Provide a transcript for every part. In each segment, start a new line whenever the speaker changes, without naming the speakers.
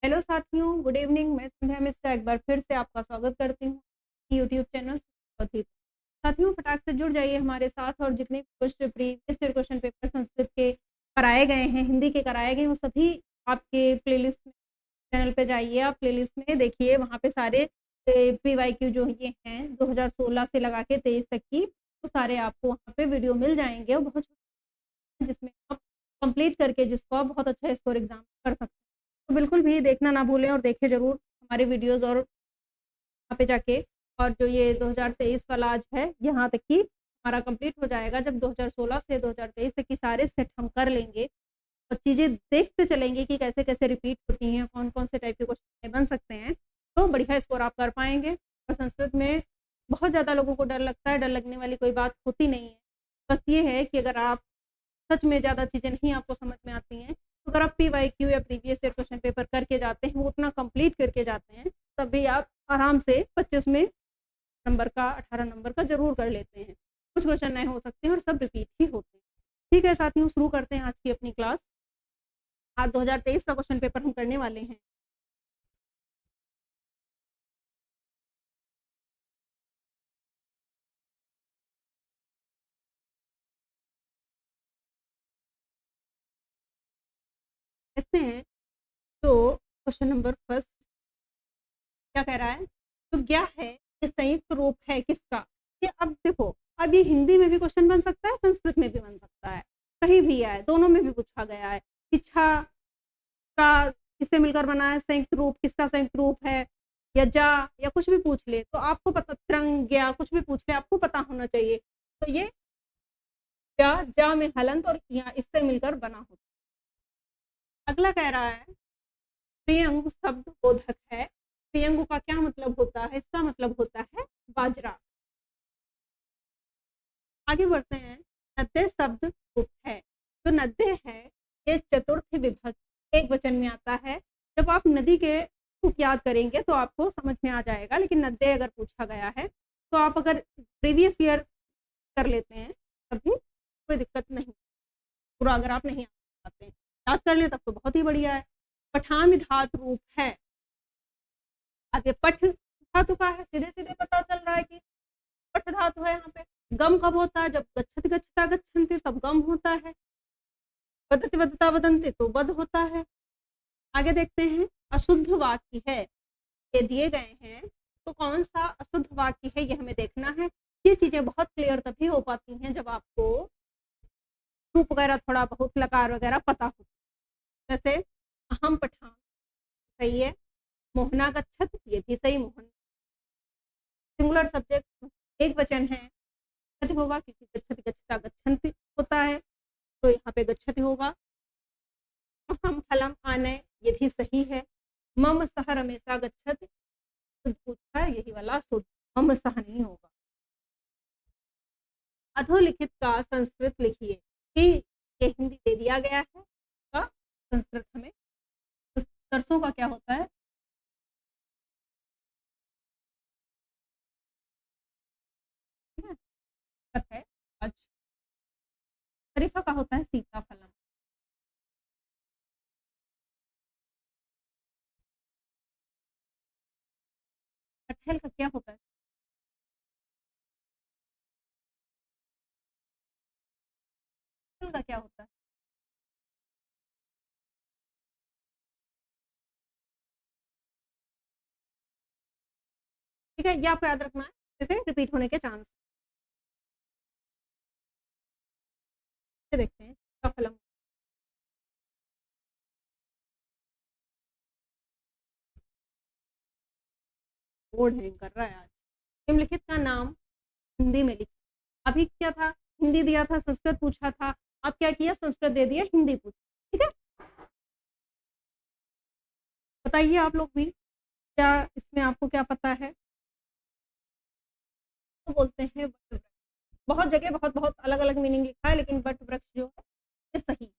Hello साथियों, good evening. मैं संध्या मिश्रा एक बार फिर से आपका स्वागत करती हूँ यूट्यूब चैनल सुपथिक। साथियों, फटाक से जुड़ जाइए हमारे साथ और जितने question previous year question paper Sanskrit के कराए गए हैं, हिंदी के कराए गए हैं, वो सभी आपके प्लेलिस्ट में चैनल पे जाइए। आप प्लेलिस्ट में देखिए, वहाँ पे सारे पीवाईक्यू जो ये हैं 2016 से लगा के 23 तक की, वो सारे आपको वहाँ पे वीडियो मिल जाएंगे और बहुत जिसमें आप कंप्लीट करके जिसको आप बहुत अच्छा स्कोर एग्जाम कर सकते हैं। तो बिल्कुल भी देखना ना भूलें और देखें ज़रूर हमारे वीडियोज़ और वहाँ पे जाके। और जो ये 2023 वाला आज है, यहाँ तक कि हमारा कंप्लीट हो जाएगा जब 2016 से 2023 तक की सारे सेट हम कर लेंगे और चीज़ें देखते चलेंगे कि कैसे-कैसे रिपीट होती हैं, कौन-कौन से टाइप के क्वेश्चन बन सकते हैं, तो बढ़िया स्कोर आप कर पाएँगे। और संस्कृत में बहुत ज़्यादा लोगों को डर लगता है, डर लगने वाली कोई बात होती नहीं है। बस ये है कि अगर आप सच में ज़्यादा चीज़ें नहीं आपको समझ में आती हैं, तो अगर आप पीवाईक्यू या प्रीवियस ईयर क्वेश्चन पेपर करके जाते हैं, वो उतना कंप्लीट करके जाते हैं, तब भी आप आराम से 25 में नंबर का 18 नंबर का ज़रूर कर लेते हैं। कुछ क्वेश्चन नए हो सकते हैं और सब रिपीट ही होते हैं। ठीक है साथियों, शुरू करते हैं आज की अपनी क्लास। आज 2023 का क्वेश्चन पेपर हम करने वाले हैं। देखते हैं तो क्वेश्चन नंबर फर्स्ट क्या कह रहा है? तो क्या है, ये संयुक्त रूप है किसका? ये अब देखो, अब ये हिंदी में भी क्वेश्चन बन सकता है, संस्कृत में भी बन सकता है, कहीं भी आए, दोनों में भी पूछा गया है। इच्छा का किससे मिलकर बना है संयुक्त रूप, किसका संयुक्त रूप है, या जा, या कुछ भी पूछ ले तो आपको पता, त्रंग या कुछ भी पूछ ले आपको पता होना चाहिए। तो ये जा में हलंत और या इससे मिलकर बना होता है। अगला कह रहा है प्रियंग शब्द बोधक है। प्रियंग का क्या मतलब होता है? इसका मतलब होता है बाजरा। आगे बढ़ते हैं। नद्य शब्द रूप है। जो नद्य है, ये चतुर्थ विभक्ति एक वचन में आता है। जब आप नदी के रूप याद करेंगे तो आपको समझ में आ जाएगा, लेकिन नद्य अगर पूछा गया है तो आप अगर प्रीवियस ईयर कर लेते हैं तभी कोई दिक्कत नहीं। पूरा अगर आप नहीं पाते हैं, याद कर लें तब तो बहुत ही बढ़िया है। पठान धातु रूप है। अब ये पठ धातु का है, सीधे सीधे पता चल रहा है कि पठ धातु है। यहाँ पे गम कब होता है? जब गच्छति गच्छता गच्छन्ति तब गम होता है। वदति वदता वदन्ति तो वद होता है। आगे देखते हैं। अशुद्ध वाक्य है, ये दिए गए हैं, तो कौन सा अशुद्ध वाक्य है ये हमें देखना है। ये चीजें बहुत क्लियर तभी हो पाती हैं जब आपको रूप वगैरह थोड़ा बहुत लकार वगैरह पता हो। जैसे अहम पठान सही है, मोहना गच्छत ये भी सही, मोहन सिंगुलर सब्जेक्ट एक वचन है, गच्छति होगा क्योंकि गच्छति गच्छता गच्छन्ति होता है, तो यहाँ पे गच्छति होगा। अहम फलम आने ये भी सही है। मम सह रमेशा गच्छति पूछा है, यही वाला शुद्ध, मम सह नहीं होगा। अधोलिखित का संस्कृत लिखिए। कि ये हिंदी दे दिया गया है, का संस्कृत हमें सरसों का क्या होता है? ठीक है, अच्छा। शरीफा का होता है सीताफलम। कटहल का क्या होता है? कटहल का क्या होता है? ठीक है, ये आपको याद रखना है, जैसे रिपीट होने के चांस। देखते हैं सीताफलम। बोर्ड हैंग कर रहा है आज। निम्नलिखित का नाम हिंदी में लिखिए। अभी क्या था? हिंदी दिया था, संस्कृत पूछा था। अब क्या किया? संस्कृत दे दिया, हिंदी पूछा। ठीक है, बताइए आप लोग भी, क्या इसमें आपको क्या पता है? तो बोलते हैं वट वृक्ष। बहुत जगह बहुत बहुत अलग अलग मीनिंग लिखा है, लेकिन वट वृक्ष जो है ये सही।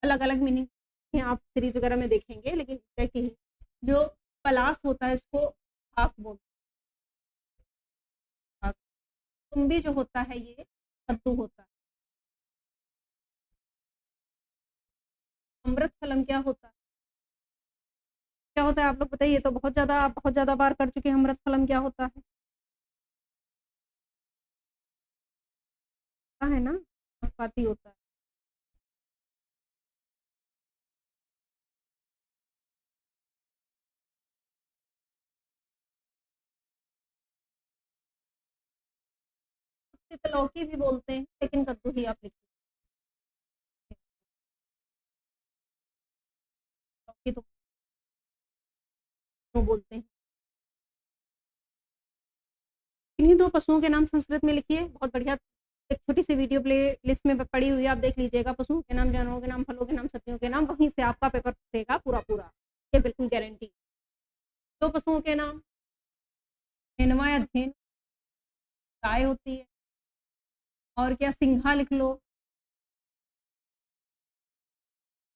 अलग अलग मीनिंग आप सीरीज वगैरह में देखेंगे, लेकिन देखिए जो पलाश होता है इसको आप बोलते हैं। तुम्बी जो होता है ये कद्दू होता है। अमृत फलम क्या होता है? क्या होता है आप लोग बताइए? तो बहुत ज़्यादा बार कर चुके हैं। अमृत फलम क्या होता है? पता है ना? नाशपाती होता है। उसे तो लौकी भी बोलते हैं, लेकिन कद्दू ही आप लिखिए। लौकी तो क्यों बोलते हैं? इन्हीं 2 पशुओं के नाम संस्कृत में लिखिए। बहुत बढ़िया, एक छोटी-सी वीडियो प्ले लिस्ट में पड़ी हुई है, आप देख लीजिएगा। पशुओं के नाम, जानवरों के नाम, फलों के नाम, सब्जियों के नाम, वहीं से आपका पेपर फटेगा पूरा-पूरा। ये बिल्कुल गारंटी। 2 पशुओं के नाम, धेनवा या धेनु गाय होती है, और क्या सिंघा लिख लो,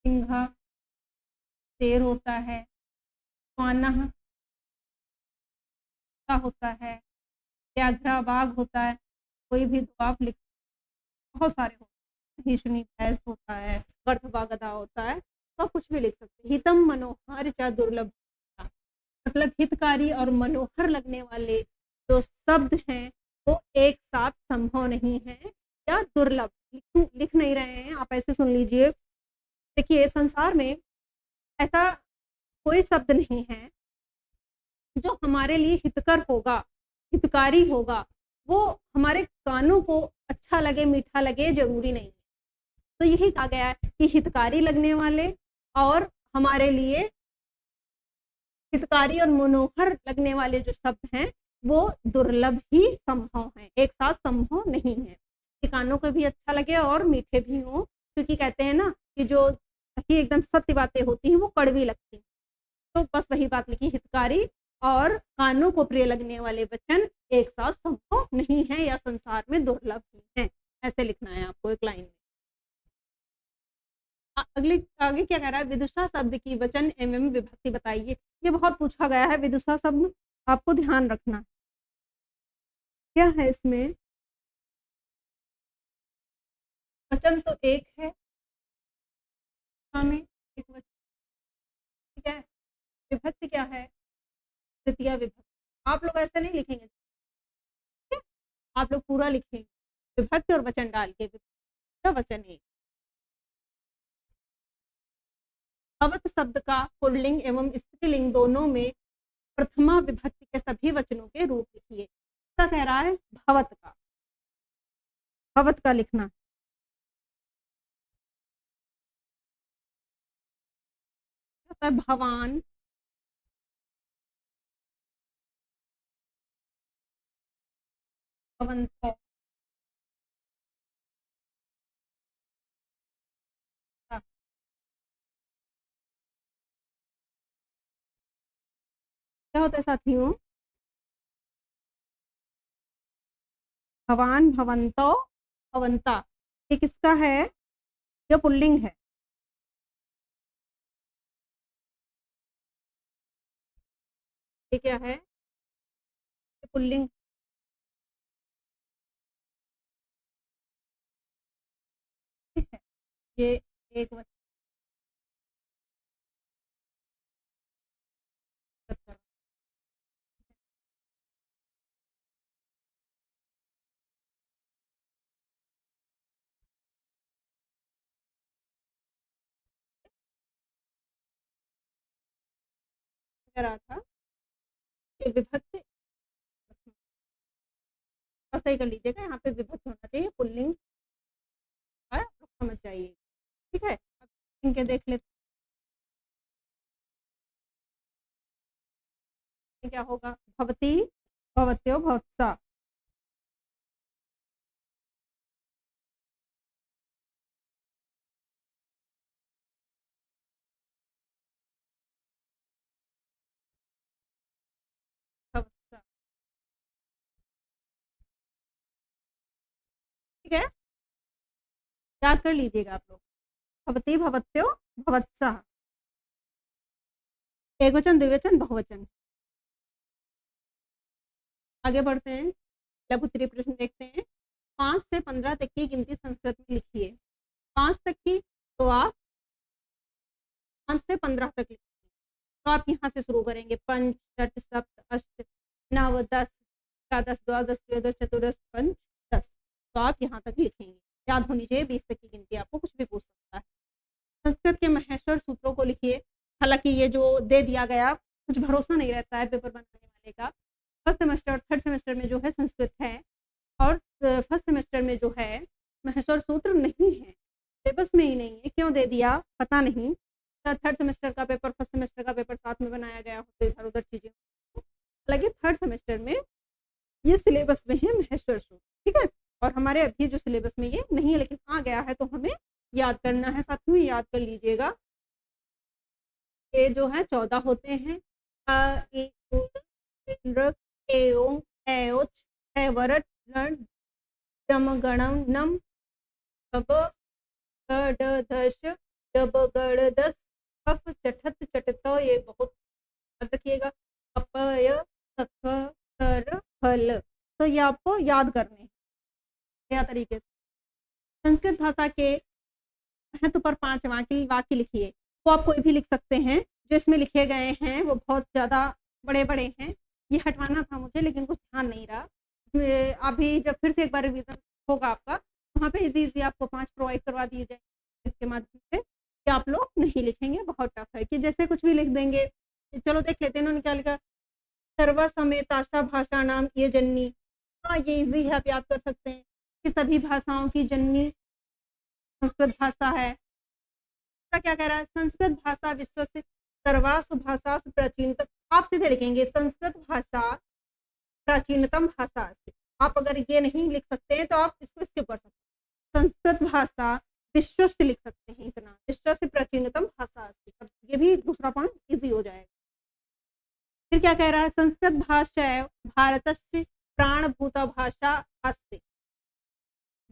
सिंघा शेर होता है, श्वानह कुत्ता होता है, व्याघ्र बाघ होता है, कोई भी 2 आप लिख, बहुत सारे होते हैं, हिरनी भैंस होता है, गर्थवा गधा होता है, तो आप कुछ भी लिख सकते हैं। हितम मनोहर च दुर्लभ, मतलब हितकारी और मनोहर लगने वाले जो शब्द हैं वो एक साथ संभव नहीं है या दुर्लभ। लिख नहीं रहे हैं आप, ऐसे सुन लीजिए। देखिए, संसार में ऐसा कोई शब्द नहीं है जो हमारे लिए हितकर होगा, हितकारी होगा, वो हमारे कानों को अच्छा लगे, मीठा लगे, ज़रूरी नहीं है। तो यही कहा गया है कि हितकारी लगने वाले और हमारे लिए हितकारी और मनोहर लगने वाले जो शब्द हैं, वो दुर्लभ ही संभव हैं, एक साथ संभव नहीं है। कि कानों को भी अच्छा लगे और मीठे भी हों, क्योंकि कहते हैं ना कि जो सही एकदम सत्य बातें होती हैं, वो कड़वी लगती हैं। तो बस वही बात लिखी, हितकारी और कानों को प्रिय लगने वाले वचन एक साथ संभव नहीं है या संसार में दुर्लभ ही हैं। ऐसे लिखना है आपको एक लाइन में। अगले आगे क्या कह रहा है? विदुषा शब्द की वचन एवं विभक्ति बताइए। ये बहुत पूछा गया है विदुषा शब्द, आपको ध्यान रखना। क्या है इसमें? वचन तो एक है, में एक वचन, ठीक है। विभक्ति क्या है? तृतीया विभक्ति। आप लोग ऐसे नहीं लिखेंगे, ठीक है? आप लोग पूरा लिखेंगे, विभक्ति और वचन डाल के, विभक्ति का वचन एक। भवत शब्द का पुल्लिंग एवं स्त्रीलिंग दोनों में प्रथमा विभक्ति के सभी वचनों के रूप लिखिए। क्या कह रहा है? भवत का, भवत का लिखना। होता है भवान, भवंतो, क्या होता है साथियों? भवान, भवंतो, भवंता। ये किसका है? ये पुल्लिंग है। ये क्या है? ये पुल्लिंग, ठीक है। ये एक वचन कह रहा था कि विभक्ति, सही कर लीजिएगा, यहाँ पे विभक्ति होना चाहिए, पुल्लिंग है, आप लोग समझ जाइए, ठीक है। अब इनके देख लेते हैं क्या होगा। भवती, भवत्यो, भवत्सा, भवत्सा, ठीक है। याद कर लीजिएगा आप लोग, भवती, भवत्यो, भवत्सा, एक वचन, द्विवचन, बहुवचन। आगे बढ़ते हैं, लघु उत्तरीय प्रश्न देखते हैं। 5 से 15 तक की गिनती संस्कृत में लिखिए। 5 तक की तो आप 5 से 15 तक लिखिए। तो आप यहाँ से शुरू करेंगे पंच, षट, सप्त, अष्ट, नव, 10, एकादश, द्वादश, त्रयोदश, चतुर्दश, पंच, 10। तो आप यहाँ तक लिखेंगे, याद होनी चाहिए 20 तक की गिनती, आपको कुछ भी पूछ सकता है। संस्कृत के महेश्वर सूत्रों को लिखिए। हालांकि ये जो दे दिया गया कुछ भरोसा नहीं रहता है पेपर बनाने वाले का। फर्स्ट सेमेस्टर और थर्ड सेमेस्टर में जो है संस्कृत है, और फर्स्ट सेमेस्टर में जो है महेश्वर सूत्र नहीं है, सिलेबस में ही नहीं है। क्यों दे दिया पता नहीं। थर्ड सेमेस्टर का पेपर फर्स्ट सेमेस्टर का पेपर साथ में बनाया गया हो तो इधर उधर चीजें। हालांकि थर्ड सेमेस्टर में ये सिलेबस में है महेश्वर सूत्र, ठीक है। और हमारे अभी जो सिलेबस में ये नहीं है, लेकिन आ गया है तो हमें याद करना है। साथियों याद कर लीजिएगा, ये जो है 14 होते हैं। अ, इ, उ, ऋ, ए, ओ, ऐ, ओ, छ, वरट, रण, जम, गणम, नम, अब, क, ड, दश, जब, गण, दस, अफ, चठत, चटत, ये बहुत याद रखिएगा। अपय, सख, सर, फल। तो ये आपको याद करने हैं क्या तरीके से। संस्कृत भाषा के महत्व पर 5 वाक्य लिखिए। वो आप कोई भी लिख सकते हैं, जो इसमें लिखे गए हैं वो बहुत ज़्यादा बड़े-बड़े हैं। ये हटवाना था मुझे लेकिन कुछ ध्यान नहीं रहा। अभी जब फिर से एक बार रिवीजन होगा आपका, वहाँ पे ईज़ी आपको 5 प्रोवाइड करवा दिए जाएंगे इसके माध्यम से, कि आप लोग नहीं लिखेंगे, बहुत टफ है कि जैसे कुछ भी लिख देंगे। चलो देख लेते हैं इन्होंने क्या लिखा। सर्व समेताशा भाषा नाम ये जननी। हाँ, ये ईज़ी है, आप याद कर सकते हैं कि सभी भाषाओं की जननी संस्कृत भाषा है। क्या कह रहा है, संस्कृत भाषा विश्व से सर्वासु भाषासु प्राचीनतम। आप सीधे लिखेंगे संस्कृत भाषा प्राचीनतम भाषा अस्ति। आप अगर ये नहीं लिख सकते हैं तो आप इसको स्किप कर सकते हैं। संस्कृत भाषा विश्व से लिख सकते हैं, इतना विश्व से प्राचीनतम भाषा अस्ति, ये भी दूसरा पॉइंट इजी हो जाएगा। फिर क्या कह रहा है, संस्कृत भाषा भारतस्य प्राणभूता भाषा अस्ति।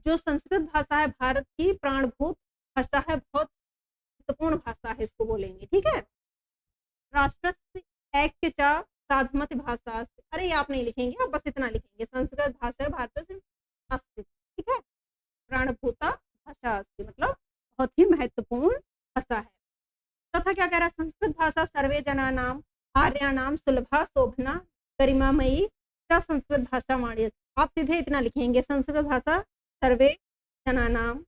जो संस्कृत भाषा है भारत की प्राणभूत भाषा है, बहुत महत्वपूर्ण भाषा है, इसको बोलेंगे, ठीक है। राष्ट्रस्य ऐक्य च साधमत भाषा अस्ति। अरे ये आप नहीं लिखेंगे, आप बस इतना लिखेंगे संस्कृत भाषा भारत से अस्ति, ठीक है। प्राणभूता भाषा अस्ति मतलब बहुत ही महत्वपूर्ण भाषा है। तथा क्या कह रहा है, संस्कृत भाषा सर्वे जनानाम आर्याणाम सुलभा शोभना गरिमामयी क्या संस्कृत भाषा वाणी। आप सीधे इतना लिखेंगे संस्कृत भाषा सर्वे जनानाम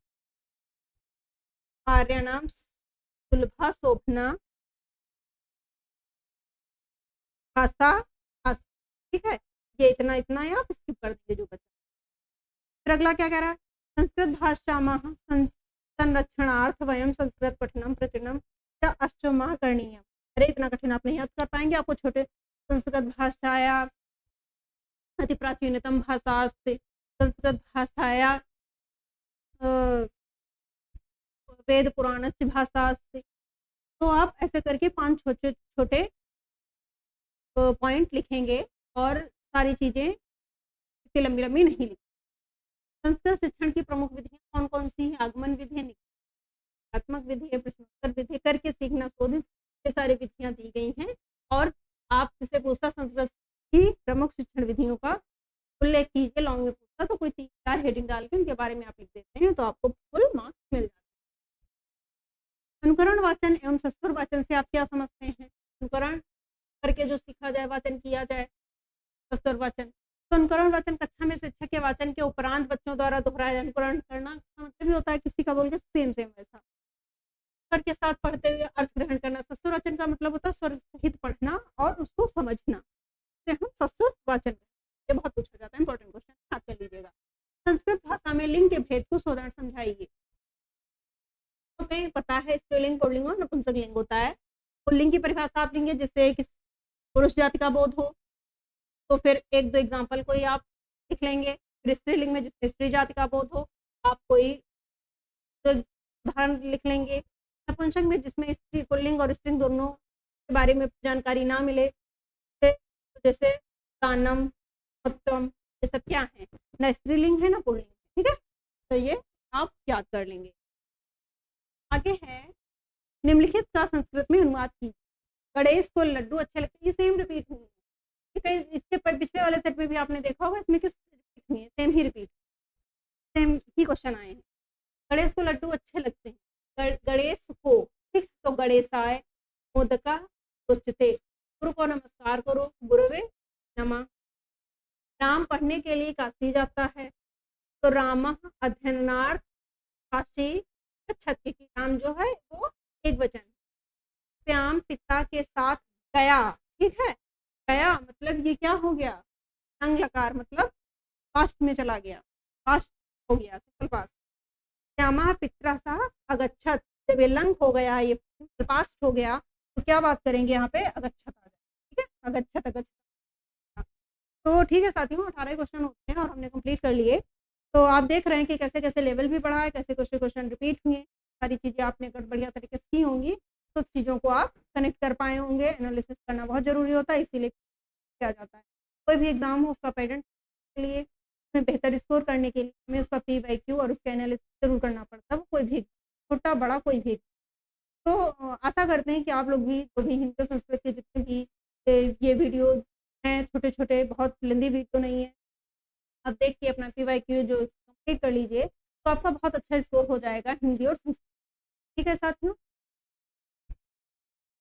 आर्याणाम सुलभा शोभना भाषा, ठीक है। ये इतना इतना है, आप स्किप कर दीजिए जो बचा। फिर अगला क्या कह रहा है, संस्कृत भाषा संरक्षणार्थ वयम संस्कृत पठनम प्रचुरम अश्वमा करणीय। अरे इतना कठिन आप नहीं याद कर पाएंगे, आपको छोटे संस्कृत भाषाया अति प्राचीनतम भाषा अस्ति, संस्कृत भाषाया वेद पुराण से भाषा अस्ति। तो आप ऐसे करके 5 छोटे छोटे पॉइंट लिखेंगे और सारी चीजें इतनी लंबी लंबी नहीं लिखेंगे। संस्कृत शिक्षण की प्रमुख विधियां कौन कौन सी है, आगमन विधि है, निकात्मक विधि है, प्रश्नोत्तर विधि, करके सीखना, शोधित, ये सारी विधियां दी गई हैं। और आप जिसे पूछता संस्कृत की प्रमुख शिक्षण विधियों का उल्लेख कीजिए, लॉन्ग में पूछता तो कोई 3-4 हेडिंग डाल के उनके बारे में आप लिख देते हैं तो आपको फुल मार्क्स मिल जाते हैं। अनुकरण वाचन एवं सस्वर वाचन से आप क्या समझते हैं, अनुकरण करके जो सीखा जाए, वाचन किया जाए, सस्वर वाचन। तो अनुकरण वाचन कक्षा में शिक्षक के वाचन के उपरांत बच्चों द्वारा दोहराया अनुकरण करना का मतलब भी होता है किसी का बोल के सेम वैसा स्वर के साथ पढ़ते हुए अर्थ ग्रहण करना। सस्वर वाचन का मतलब होता है स्वर सहित पढ़ना और उसको समझना, इसे हम सस्वर वाचन। ये बहुत पूछा जाता है, इंपॉर्टेंट क्वेश्चन, याद कर लीजिएगा। संस्कृत भाषा में लिंग के भेद को सोधन समझाइए। तो कहीं पता है स्त्रीलिंग, पुल्लिंग और नपुंसक लिंग होता है। पुल्लिंग की परिभाषा आप लेंगे जिससे किस पुरुष जाति का बोध हो, तो फिर 1-2 एग्जाम्पल कोई आप लिख लेंगे। फिर स्त्रीलिंग में जिससे स्त्री जाति का बोध हो, आप कोई उदाहरण लिख लेंगे। नपुंसक में जिसमें स्त्री पुल्लिंग और स्त्रीलिंग दोनों के बारे में जानकारी ना मिले, जैसे दानम, उत्तम, ये सब क्या है, ना स्त्रीलिंग है ना पुल्लिंग, ठीक है। तो ये आप याद कर लेंगे। आगे है निम्नलिखित का संस्कृत में अनुवाद कीजिए। गणेश को लड्डू अच्छे लगते हैं, ये सेम रिपीट हुई है, इसके पिछले वाले सेट में भी आपने देखा होगा, इसमें किस रिपीट हुई है, सेम ही रिपीट, सेम ही क्वेश्चन आए हैं। गणेश को लड्डू अच्छे लगते हैं, गणेश को, ठीक, तो गणेशाय मोदका उच्यते, गुरु को नमस्कार करो, गुरवे नमः। राम पढ़ने के लिए काशी जाता है, तो रामः अध्ययनार्थ काशी गच्छति, कि राम जो है वो एक वचन है। श्याम पिता के साथ गया, ठीक है, गया मतलब ये क्या हो गया, अंग लकार मतलब पास्ट में चला गया, पास्ट हो गया, सिंपल पास्ट। श्यामा पित्रा सह अगच्छत, जब ये लंग हो गया, ये पास्ट हो गया, तो क्या बात करेंगे यहाँ पे, अगच्छत आ जाए, ठीक है, अगच्छत अगच्छत। तो ठीक है साथियों, 18 क्वेश्चन होते हैं और हमने कंप्लीट कर लिए। तो आप देख रहे हैं कि कैसे कैसे लेवल भी बढ़ा है, कैसे कैसे क्वेश्चन रिपीट हुए, सारी चीज़ें आपने अगर बढ़िया तरीके से की होंगी तो चीज़ों को आप कनेक्ट कर पाए होंगे। एनालिसिस करना बहुत ज़रूरी होता है, इसीलिए किया जाता है। कोई भी एग्जाम हो उसका पैटर्न के लिए, उसमें बेहतर स्कोर करने के लिए हमें उसका PYQ और उसका एनालिसिस जरूर करना पड़ता है, वो कोई भी छोटा बड़ा कोई भी। तो आशा करते हैं कि आप लोग भी जो भी हिंदी और संस्कृत के जितने भी ये वीडियोस हैं, छोटे छोटे, बहुत लेंदी वीडियो नहीं है, आप देख के अपना PYQ जो कंप्लीट कर लीजिए, तो आपका बहुत अच्छा स्कोर हो जाएगा हिंदी और संस्कृत। ठीक है साथियों।